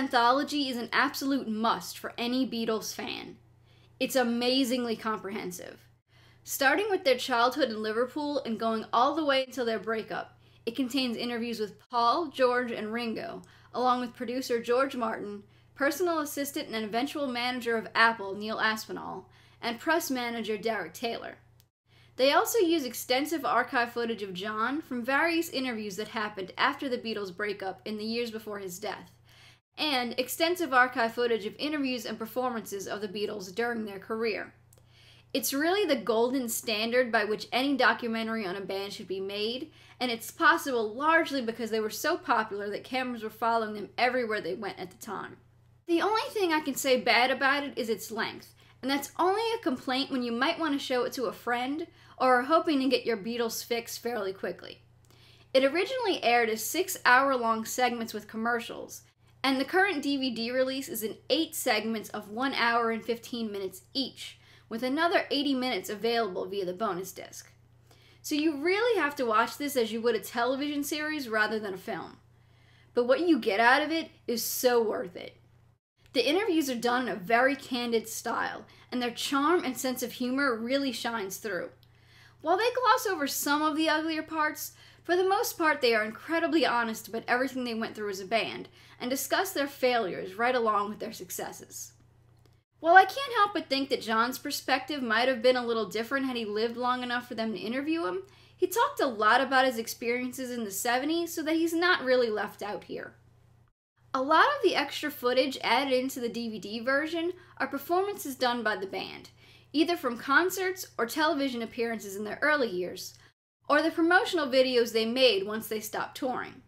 Anthology is an absolute must for any Beatles fan. It's amazingly comprehensive. Starting with their childhood in Liverpool and going all the way until their breakup, it contains interviews with Paul, George, and Ringo, along with producer George Martin, personal assistant and eventual manager of Apple, Neil Aspinall, and press manager Derek Taylor. They also use extensive archive footage of John from various interviews that happened after the Beatles' breakup in the years before his death, and extensive archive footage of interviews and performances of the Beatles during their career. It's really the golden standard by which any documentary on a band should be made, and it's possible largely because they were so popular that cameras were following them everywhere they went at the time. The only thing I can say bad about it is its length, and that's only a complaint when you might want to show it to a friend or are hoping to get your Beatles fix fairly quickly. It originally aired as 6-hour-long segments with commercials, and the current DVD release is in 8 segments of 1 hour and 15 minutes each, with another 80 minutes available via the bonus disc. So you really have to watch this as you would a television series rather than a film. But what you get out of it is so worth it. The interviews are done in a very candid style, and their charm and sense of humor really shines through. While they gloss over some of the uglier parts, for the most part they are incredibly honest about everything they went through as a band, and discuss their failures right along with their successes. While I can't help but think that John's perspective might have been a little different had he lived long enough for them to interview him, he talked a lot about his experiences in the 70s so that he's not really left out here. A lot of the extra footage added into the DVD version are performances done by the band, either from concerts or television appearances in their early years, or the promotional videos they made once they stopped touring.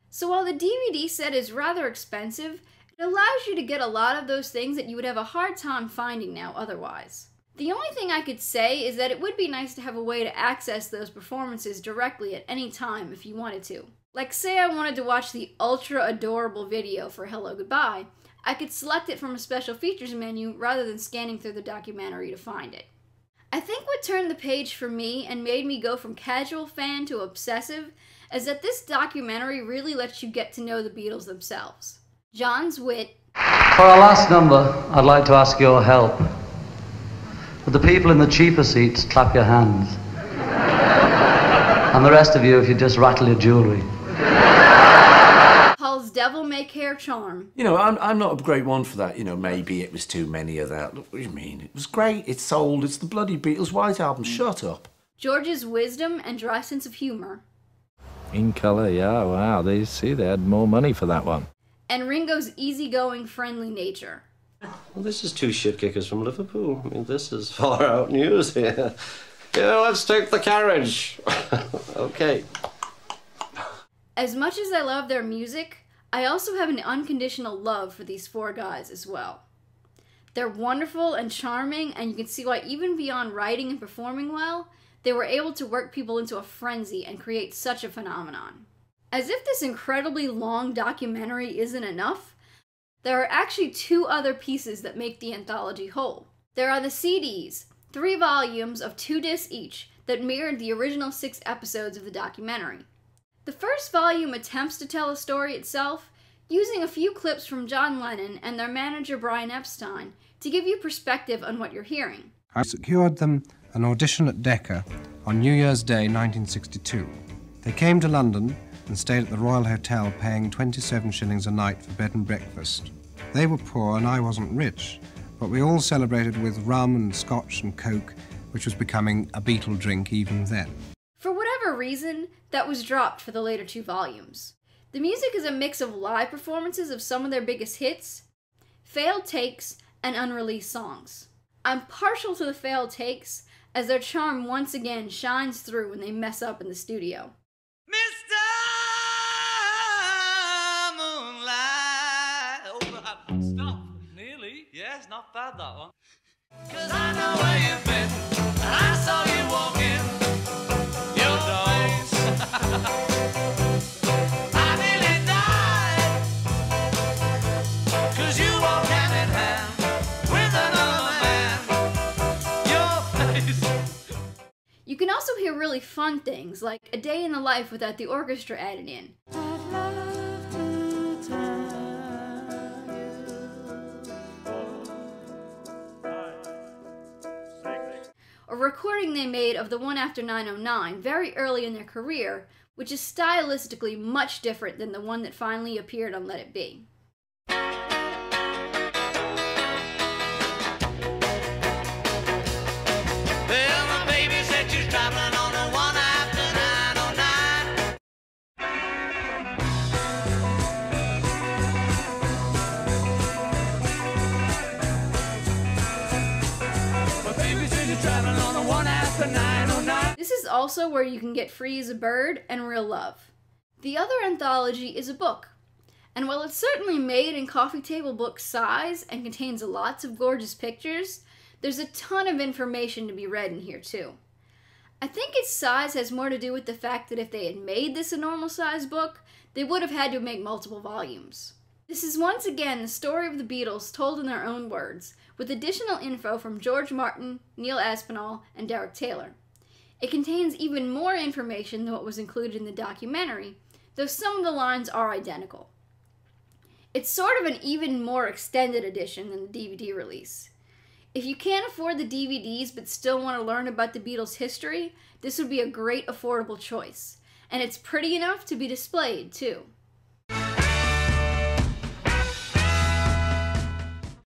So while the DVD set is rather expensive, it allows you to get a lot of those things that you would have a hard time finding now otherwise. The only thing I could say is that it would be nice to have a way to access those performances directly at any time if you wanted to. Like say I wanted to watch the ultra adorable video for Hello Goodbye, I could select it from a special features menu rather than scanning through the documentary to find it. I think what turned the page for me and made me go from casual fan to obsessive is that this documentary really lets you get to know the Beatles themselves. John's wit. For our last number, I'd like to ask your help. Would the people in the cheaper seats clap your hands? And the rest of you, if you just rattle your jewellery. Paul's devil-may-care charm. You know, I'm not a great one for that. You know, maybe it was too many of that. Look, what do you mean? It was great. It sold. It's the bloody Beatles White Album. Shut up. George's wisdom and dry sense of humour. In colour, yeah, wow. They had more money for that one. And Ringo's easygoing, friendly nature. Well, this is 2 shit kickers from Liverpool. I mean, this is far out news here. Yeah, let's take the carriage. Okay. As much as I love their music, I also have an unconditional love for these 4 guys as well. They're wonderful and charming, and you can see why even beyond writing and performing well, they were able to work people into a frenzy and create such a phenomenon. As if this incredibly long documentary isn't enough, there are actually 2 other pieces that make the anthology whole. There are the CDs, 3 volumes of 2 discs each that mirrored the original 6 episodes of the documentary. The first volume attempts to tell a story itself, using a few clips from John Lennon and their manager Brian Epstein to give you perspective on what you're hearing. I secured them an audition at Decca on New Year's Day 1962. They came to London and stayed at the Royal Hotel paying 27 shillings a night for bed and breakfast. They were poor and I wasn't rich, but we all celebrated with rum and scotch and coke, which was becoming a Beatle drink even then. For whatever reason, that was dropped for the later 2 volumes. The music is a mix of live performances of some of their biggest hits, failed takes, and unreleased songs. I'm partial to the failed takes, as their charm once again shines through when they mess up in the studio. Stop. Nearly. Yes, not bad that one. 'Cause I know where you've been. I saw you walking your dogs. I nearly died. 'Cause you walk hand in hand with another man. Your face. You can also hear really fun things, like A Day in the Life without the orchestra added in. I'd love to turn recording they made of the one after 909 very early in their career, which is stylistically much different than the one that finally appeared on Let It Be. Well, my baby said she's traveling on the one after 909. My baby said she's traveling on the one after 909. This is also where you can get Free as a Bird and Real Love. The other anthology is a book, and while it's certainly made in coffee table book size and contains lots of gorgeous pictures, there's a ton of information to be read in here too. I think its size has more to do with the fact that if they had made this a normal size book, they would have had to make multiple volumes. This is once again the story of the Beatles told in their own words, with additional info from George Martin, Neil Aspinall, and Derek Taylor. It contains even more information than what was included in the documentary, though some of the lines are identical. It's sort of an even more extended edition than the DVD release. If you can't afford the DVDs but still want to learn about the Beatles' history, this would be a great affordable choice. And it's pretty enough to be displayed, too.